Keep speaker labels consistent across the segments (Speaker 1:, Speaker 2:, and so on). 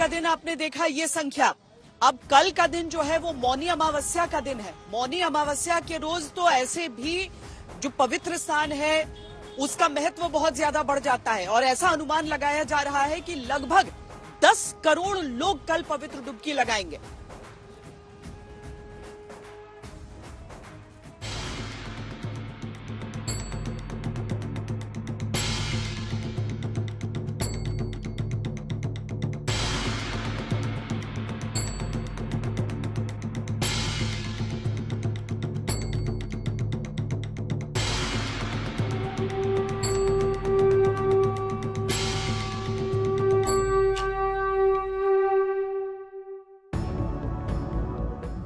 Speaker 1: का दिन आपने देखा ये संख्या। अब कल का दिन जो है वो मौनी अमावस्या का दिन है। मौनी अमावस्या के रोज तो ऐसे भी जो पवित्र स्थान है उसका महत्व बहुत ज्यादा बढ़ जाता है और ऐसा अनुमान लगाया जा रहा है कि लगभग 10 करोड़ लोग कल पवित्र डुबकी लगाएंगे।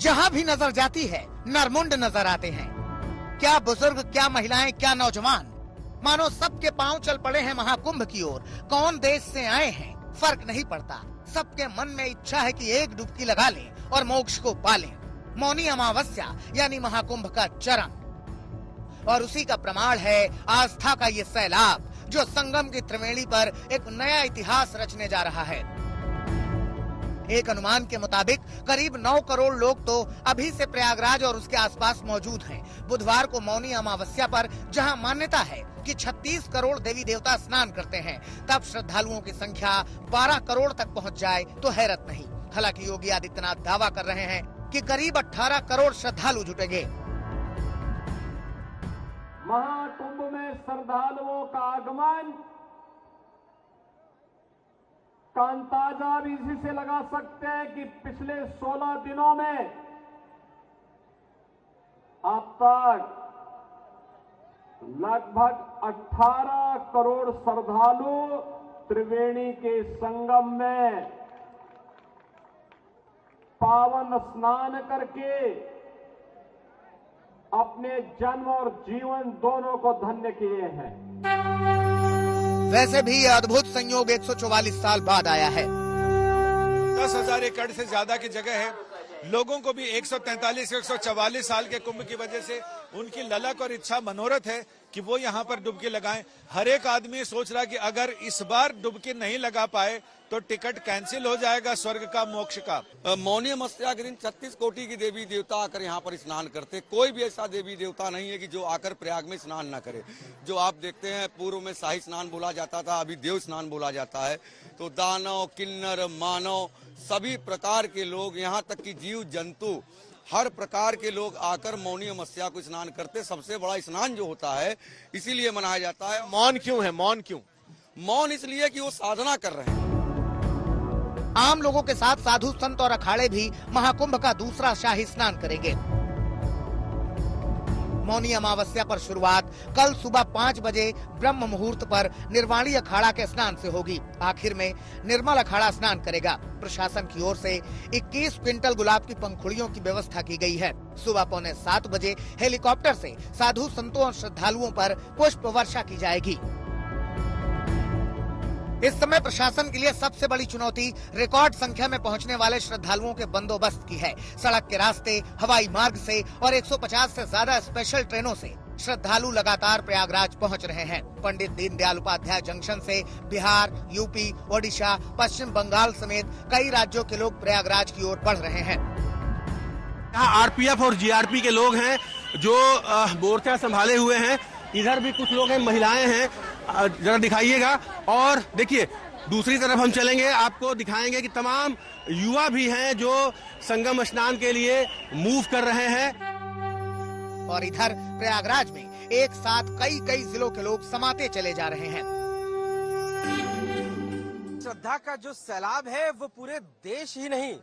Speaker 2: जहां भी नजर जाती है नरमुंड नजर आते हैं। क्या बुजुर्ग, क्या महिलाएं, क्या नौजवान, मानो सबके पांव चल पड़े हैं महाकुंभ की ओर। कौन देश से आए हैं फर्क नहीं पड़ता, सबके मन में इच्छा है कि एक डुबकी लगा लें और मोक्ष को पालें। मौनी अमावस्या यानी महाकुंभ का चरण, और उसी का प्रमाण है आस्था का ये सैलाब जो संगम की त्रिवेणी पर एक नया इतिहास रचने जा रहा है। एक अनुमान के मुताबिक करीब 9 करोड़ लोग तो अभी से प्रयागराज और उसके आसपास मौजूद हैं। बुधवार को मौनी अमावस्या पर जहां मान्यता है कि 36 करोड़ देवी देवता स्नान करते हैं, तब श्रद्धालुओं की संख्या 12 करोड़ तक पहुंच जाए तो हैरत नहीं। हालांकि योगी आदित्यनाथ दावा कर रहे हैं कि करीब 18 करोड़ श्रद्धालु जुटेंगे।
Speaker 3: महाकुंभ में श्रद्धालुओं का आगमन का अंदाजा भी इसी से लगा सकते हैं कि पिछले 16 दिनों में अब तक लगभग 18 करोड़ श्रद्धालु त्रिवेणी के संगम में पावन स्नान करके अपने जन्म और जीवन दोनों को धन्य किए हैं।
Speaker 2: वैसे भी यह अद्भुत संयोग 144 साल बाद आया है।
Speaker 4: 10,000 एकड़ से ज्यादा की जगह है। लोगों को भी 143-144 साल के कुंभ की वजह से उनकी ललक और इच्छा मनोरथ है कि वो यहाँ पर डुबकी लगाएं। हर एक आदमी सोच रहा कि अगर इस बार डुबकी नहीं लगा पाए तो टिकट कैंसिल हो जाएगा स्वर्ग का, मोक्ष का।
Speaker 5: मौनी अमावस्या के दिन 36 कोटि की देवी देवता आकर यहाँ पर स्नान करते। कोई भी ऐसा देवी देवता नहीं है कि जो आकर प्रयाग में स्नान न करे। जो आप देखते हैं पूर्व में शाही स्नान बोला जाता था, अभी देव स्नान बोला जाता है। तो दानव, किन्नर, मानव सभी प्रकार के लोग, यहाँ तक कि जीव जंतु, हर प्रकार के लोग आकर मौनी अमावस्या को स्नान करते। सबसे बड़ा स्नान जो होता है इसीलिए मनाया जाता है।
Speaker 4: मौन क्यों है? मौन क्यों?
Speaker 5: मौन इसलिए कि वो साधना कर रहे हैं।
Speaker 2: आम लोगों के साथ साधु संत और अखाड़े भी महाकुंभ का दूसरा शाही स्नान करेंगे। मौनी अमावस्या पर शुरुआत कल सुबह 5 बजे ब्रह्म मुहूर्त पर निर्वाणी अखाड़ा के स्नान से होगी। आखिर में निर्मल अखाड़ा स्नान करेगा। प्रशासन की ओर से 21 क्विंटल गुलाब की पंखुड़ियों की व्यवस्था की गई है। सुबह 6:45 बजे हेलीकॉप्टर से साधु संतों और श्रद्धालुओं पर पुष्प वर्षा की जाएगी। इस समय प्रशासन के लिए सबसे बड़ी चुनौती रिकॉर्ड संख्या में पहुंचने वाले श्रद्धालुओं के बंदोबस्त की है। सड़क के रास्ते, हवाई मार्ग से और 150 से ज्यादा स्पेशल ट्रेनों से श्रद्धालु लगातार प्रयागराज पहुंच रहे हैं। पंडित दीनदयाल उपाध्याय जंक्शन से बिहार, यूपी, ओडिशा, पश्चिम बंगाल समेत कई राज्यों के लोग प्रयागराज की ओर बढ़ रहे हैं।
Speaker 6: यहाँ आरपीएफ और जीआरपी के लोग हैं जो मोर्चा संभाले हुए हैं। इधर भी कुछ लोग हैं, महिलाएं हैं, जरा दिखाइएगा। और देखिए दूसरी तरफ हम चलेंगे, आपको दिखाएंगे कि तमाम युवा भी हैं जो संगम स्नान के लिए मूव कर रहे हैं।
Speaker 2: और इधर प्रयागराज में एक साथ कई जिलों के लोग समाते चले जा रहे हैं।
Speaker 7: श्रद्धा का जो सैलाब है वो पूरे देश ही नहीं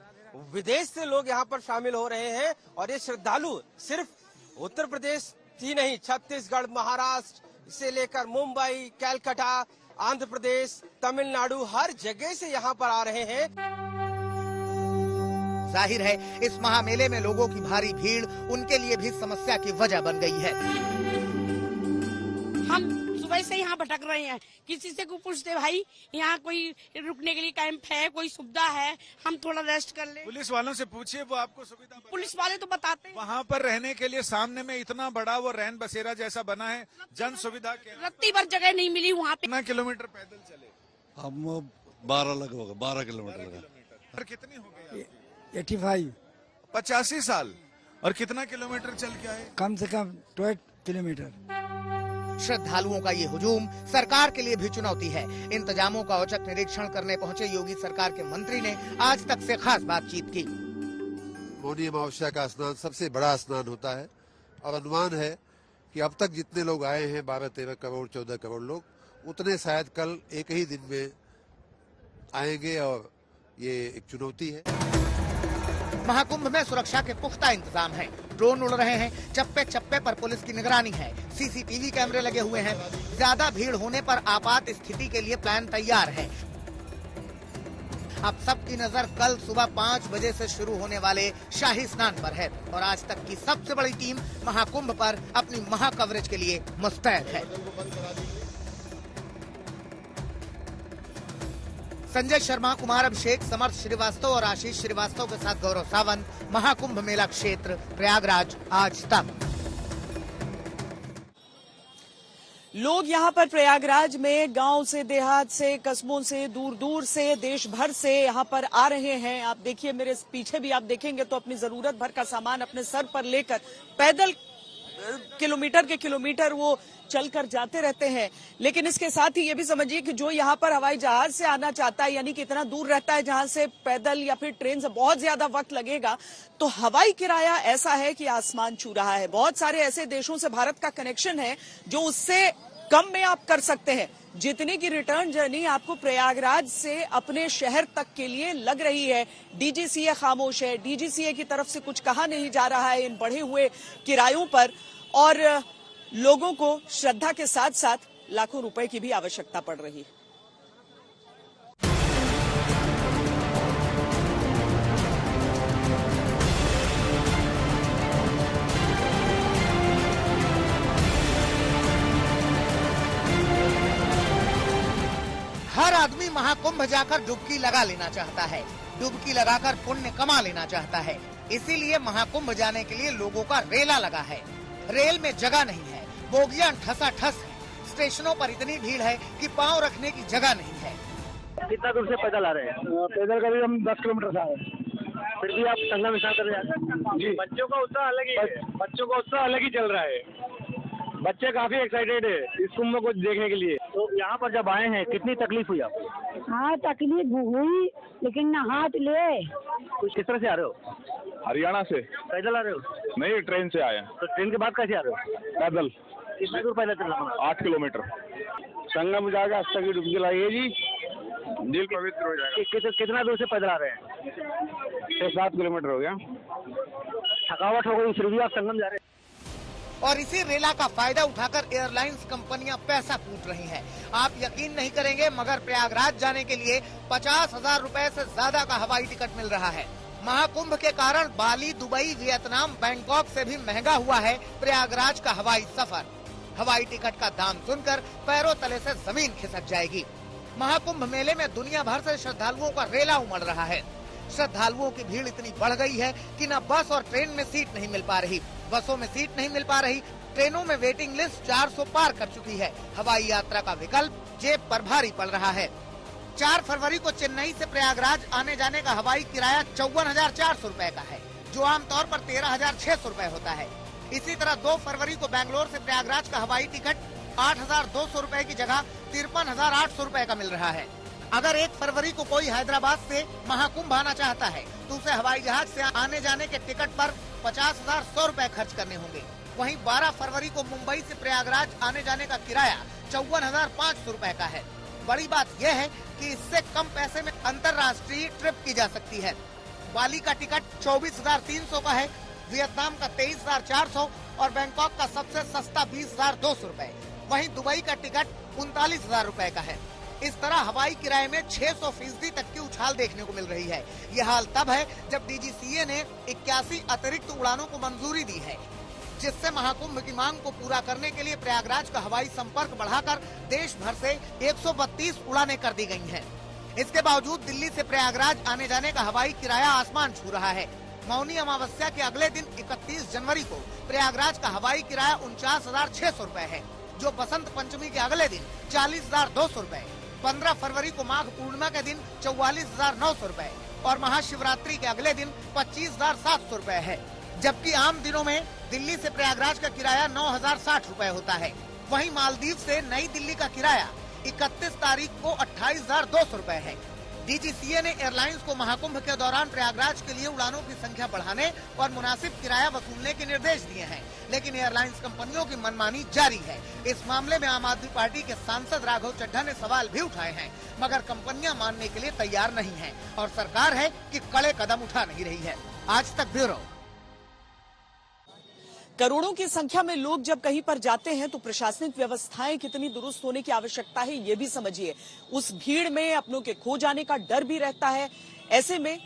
Speaker 7: विदेश से लोग यहाँ पर शामिल हो रहे हैं। और ये श्रद्धालु सिर्फ उत्तर प्रदेश ही नहीं, छत्तीसगढ़, महाराष्ट्र से लेकर मुंबई, कलकत्ता, आंध्र प्रदेश, तमिलनाडु, हर जगह से यहाँ पर आ रहे हैं।
Speaker 2: जाहिर है इस महामेले में लोगों की भारी भीड़ उनके लिए भी समस्या की वजह बन गई है।
Speaker 8: हम सुबह से यहाँ भटक रहे हैं, किसी से को पूछते भाई यहाँ कोई रुकने के लिए कैंप है, कोई सुविधा है, हम थोड़ा रेस्ट कर ले।
Speaker 4: पुलिस वालों से पूछिए, वो आपको सुविधा
Speaker 8: पुलिस वाले तो बताते हैं।
Speaker 4: वहाँ पर रहने के लिए सामने में इतना बड़ा वो रैन बसेरा जैसा बना है, जन सुविधा के
Speaker 8: रत्ती भर जगह नहीं मिली वहाँ पे।
Speaker 4: कितना किलोमीटर पैदल चले?
Speaker 5: हम 12 किलोमीटर लगा।
Speaker 4: और कितनी हो गई?
Speaker 9: 85।
Speaker 4: 85 साल। और कितना किलोमीटर चल के आए?
Speaker 9: कम से कम 12 किलोमीटर।
Speaker 2: श्रद्धालुओं का ये हुजूम सरकार के लिए भी चुनौती है। इंतजामों का औचक निरीक्षण करने पहुंचे योगी सरकार के मंत्री ने आज तक से खास बातचीत की।
Speaker 10: मौनी अमावस्या का स्नान सबसे बड़ा स्नान होता है और अनुमान है कि अब तक जितने लोग आए हैं 12-13 करोड़ 14 करोड़ लोग, उतने शायद कल एक ही दिन में आएंगे और ये एक चुनौती है।
Speaker 2: महाकुंभ में सुरक्षा के पुख्ता इंतजाम हैं। ड्रोन उड़ रहे हैं, चप्पे चप्पे पर पुलिस की निगरानी है, सीसीटीवी कैमरे लगे हुए हैं। ज्यादा भीड़ होने पर आपात स्थिति के लिए प्लान तैयार है। अब सबकी नजर कल सुबह 5 बजे से शुरू होने वाले शाही स्नान पर है और आज तक की सबसे बड़ी टीम महाकुंभ पर अपनी महा कवरेज के लिए मुस्तैद है। संजय शर्मा, कुमार अभिषेक, समर्थ श्रीवास्तव और आशीष श्रीवास्तव के साथ गौरव सावंत, महाकुंभ मेला क्षेत्र, प्रयागराज, आज तक।
Speaker 1: लोग यहाँ पर प्रयागराज में गांव से, देहात से, कस्बों से, दूर दूर से, देश भर से यहाँ पर आ रहे हैं। आप देखिए, मेरे पीछे भी आप देखेंगे तो अपनी जरूरत भर का सामान अपने सर पर लेकर पैदल किलोमीटर के किलोमीटर वो चलकर जाते रहते हैं। लेकिन इसके साथ ही ये भी समझिए कि जो यहाँ पर हवाई जहाज से आना चाहता है, यानी कि इतना दूर रहता है जहां से पैदल या फिर ट्रेन से बहुत ज्यादा वक्त लगेगा, तो हवाई किराया ऐसा है कि आसमान छू रहा है। बहुत सारे ऐसे देशों से भारत का कनेक्शन है जो उससे कम में आप कर सकते हैं। जितने की रिटर्न जर्नी आपको प्रयागराज से अपने शहर तक के लिए लग रही है। डीजीसीए खामोश है, डीजीसीए की तरफ से कुछ कहा नहीं जा रहा है इन बढ़े हुए किरायों पर, और लोगों को श्रद्धा के साथ साथ लाखों रुपए की भी आवश्यकता पड़ रही है।
Speaker 2: हर आदमी महाकुंभ जाकर डुबकी लगा लेना चाहता है, डुबकी लगाकर पुण्य कमा लेना चाहता है। इसीलिए महाकुंभ जाने के लिए लोगों का रेला लगा है। रेल में जगह नहीं है, बोगियां ठसाठस है, स्टेशनों पर इतनी भीड़ है कि पांव रखने की जगह नहीं है।
Speaker 11: कितना दूर से पैदल आ रहे हैं? पैदल करीब हम 10 किलोमीटर से आए, फिर भी आप संगम स्नान कर रहे हैं जी। बच्चों का उत्साह अलग ही है, बच्चों का उत्साह अलग ही चल रहा है। बच्चे काफी एक्साइटेड है इस कुंभ को देखने के लिए। तो यहाँ पर जब आए हैं कितनी तकलीफ हुई आपको?
Speaker 12: हाँ तकलीफ हुई, लेकिन नहा ले।
Speaker 11: कुछ किस तरह से आ रहे हो?
Speaker 13: हरियाणा से।
Speaker 11: पैदल आ रहे हो?
Speaker 13: नहीं, ट्रेन से आए।
Speaker 11: तो ट्रेन के बाद कैसे आ रहे हो?
Speaker 13: पैदल।
Speaker 11: कितना दूर पैदल चलना?
Speaker 13: 8 किलोमीटर। संगम जाकर अस्तर की डुबकी लगाइए जी, दिल पवित्र हो जाएगा।
Speaker 11: कितना दूर से पैदल आ रहे हैं?
Speaker 13: 6-7 किलोमीटर हो गया।
Speaker 11: थकावट हो गई, फिर भी आप संगम जा रहे हैं।
Speaker 2: और इसी रेला का फायदा उठाकर एयरलाइंस कंपनियां पैसा कूट रही हैं। आप यकीन नहीं करेंगे, मगर प्रयागराज जाने के लिए 50,000 रुपए से ज्यादा का हवाई टिकट मिल रहा है। महाकुंभ के कारण बाली, दुबई, वियतनाम, बैंकॉक से भी महंगा हुआ है प्रयागराज का हवाई सफर। हवाई टिकट का दाम सुनकर पैरों तले से जमीन खिसक जाएगी। महाकुंभ मेले में दुनिया भर से श्रद्धालुओं का रेला उमड़ रहा है। श्रद्धालुओं की भीड़ इतनी बढ़ गई है कि न बस और ट्रेन में सीट नहीं मिल पा रही, बसों में सीट नहीं मिल पा रही, ट्रेनों में वेटिंग लिस्ट 400 पार कर चुकी है। हवाई यात्रा का विकल्प जेब पर भारी पड़ रहा है। 4 फरवरी को चेन्नई से प्रयागराज आने जाने का हवाई किराया 54,400 रुपए का है, जो आमतौर पर 13,600 रुपए होता है। इसी तरह 2 फरवरी को बेंगलोर से प्रयागराज का हवाई टिकट 8,200 रुपए की जगह 53,800 रुपए का मिल रहा है। अगर 1 फरवरी को कोई हैदराबाद से महाकुंभ आना चाहता है तो उसे हवाई जहाज से आने जाने के टिकट पर 50,100 रुपए खर्च करने होंगे। वहीं 12 फरवरी को मुंबई से प्रयागराज आने जाने का किराया 54,500 रुपए का है। बड़ी बात यह है कि इससे कम पैसे में अंतर्राष्ट्रीय ट्रिप की जा सकती है। बाली का टिकट 24,300 का है, वियतनाम का 23,400 और बैंकॉक का सबसे सस्ता 20,200 रुपए। वहीं दुबई का टिकट 39,000 रुपए का है। इस तरह हवाई किराए में 600% तक की उछाल देखने को मिल रही है। यह हाल तब है जब डीजीसीए ने 81 अतिरिक्त उड़ानों को मंजूरी दी है, जिससे महाकुंभ की मांग को पूरा करने के लिए प्रयागराज का हवाई संपर्क बढ़ाकर देश भर से 132 उड़ानें कर दी गई हैं। इसके बावजूद दिल्ली से प्रयागराज आने जाने का हवाई किराया आसमान छू रहा है। मौनी अमावस्या के अगले दिन 31 जनवरी को प्रयागराज का हवाई किराया 49,600 रुपए है, जो बसंत पंचमी के अगले दिन 40,200 रुपए, 15 फरवरी को माघ पूर्णिमा के दिन 44,900 रुपए, और महाशिवरात्रि के अगले दिन 25,700 रुपए है, जबकि आम दिनों में दिल्ली से प्रयागराज का किराया 9,060 रुपए होता है। वहीं मालदीव से नई दिल्ली का किराया 31 तारीख को 28,200 रुपए है। DGCA ने एयरलाइंस को महाकुंभ के दौरान प्रयागराज के लिए उड़ानों की संख्या बढ़ाने और मुनासिब किराया वसूलने के निर्देश दिए हैं, लेकिन एयरलाइंस कंपनियों की मनमानी जारी है। इस मामले में आम आदमी पार्टी के सांसद राघव चड्ढा ने सवाल भी उठाए हैं, मगर कंपनियां मानने के लिए तैयार नहीं हैं और सरकार है कि कड़े कदम उठा नहीं रही है। आज तक ब्यूरो।
Speaker 1: करोड़ों की संख्या में लोग जब कहीं पर जाते हैं तो प्रशासनिक व्यवस्थाएं कितनी दुरुस्त होने की आवश्यकता है, ये भी समझिए। उस भीड़ में अपनों के खो जाने का डर भी रहता है। ऐसे में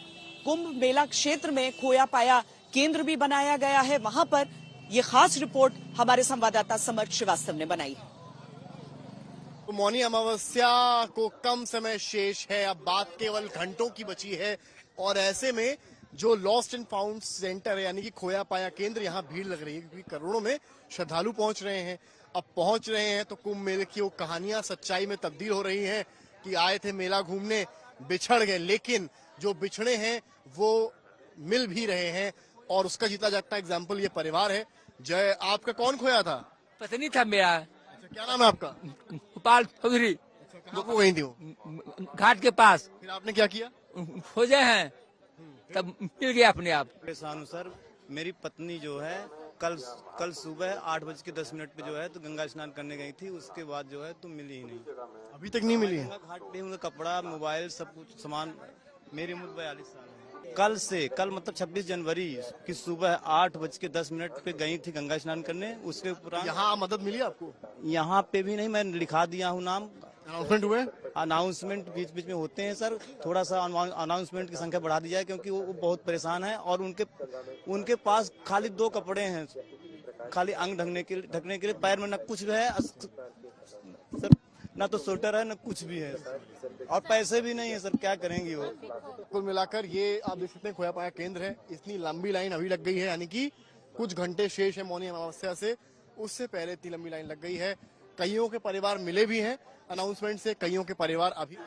Speaker 1: कुंभ मेला क्षेत्र में खोया पाया केंद्र भी बनाया गया है। वहां पर ये खास रिपोर्ट हमारे संवाददाता समर्थ श्रीवास्तव ने बनाई है।
Speaker 14: मौनी अमावस्या को कम समय शेष है, अब बात केवल घंटों की बची है और ऐसे में जो लॉस्ट एंड फाउंड सेंटर है यानी कि खोया पाया केंद्र, यहाँ भीड़ लग रही है क्योंकि करोड़ों में श्रद्धालु पहुंच रहे हैं। अब पहुंच रहे हैं तो कुंभ मेले की वो कहानियां सच्चाई में तब्दील हो रही हैं कि आए थे मेला घूमने, बिछड़ गए, लेकिन जो बिछड़े हैं वो मिल भी रहे हैं और उसका जीता जागता एग्जाम्पल ये परिवार है। जय, आपका कौन खोया था?
Speaker 15: पत्नी था मेरा।
Speaker 14: अच्छा, क्या नाम है आपका?
Speaker 15: गोपाल चौधरी।
Speaker 14: कहाँ को गई थी वो?
Speaker 15: घाट के पास।
Speaker 14: फिर आपने क्या किया?
Speaker 15: खोजे हैं तब मिल गया अपने आप।
Speaker 16: परेशान हूँ सर, मेरी पत्नी जो है कल सुबह 8:10 पे जो है तो गंगा स्नान करने गई थी, उसके बाद जो है तो मिली ही नहीं,
Speaker 14: अभी तक नहीं मिली है।
Speaker 16: घाट पे उनका कपड़ा, मोबाइल, सब कुछ सामान। मेरी उम्र 42 साल है। कल मतलब 26 जनवरी की सुबह 8:10 पे गई थी गंगा स्नान करने। उसके उपरांत
Speaker 14: यहाँ मदद मिली आपको?
Speaker 16: यहाँ पे भी नहीं, मैं लिखा दिया हूँ नाम।
Speaker 14: अनाउंसमेंट हुए?
Speaker 16: अनाउंसमेंट बीच बीच में होते हैं सर, थोड़ा सा अनाउंसमेंट की संख्या बढ़ा दी जाए क्योंकि वो बहुत परेशान है और उनके पास खाली 2 कपड़े हैं, खाली अंग ढकने के लिए। पैर में न कुछ भी है सर, ना तो स्वेटर है न कुछ भी है और पैसे भी नहीं है सर, क्या करेंगी वो।
Speaker 14: कुल मिलाकर ये आप देख सकते हैं खोया पाया केंद्र है, इतनी लंबी लाइन अभी लग गई है, यानी कि कुछ घंटे शेष है मौनी अमावस्या से, उससे पहले इतनी लंबी लाइन लग गई है। कईयों के परिवार मिले भी हैं अनाउंसमेंट से, कईयों के परिवार अभी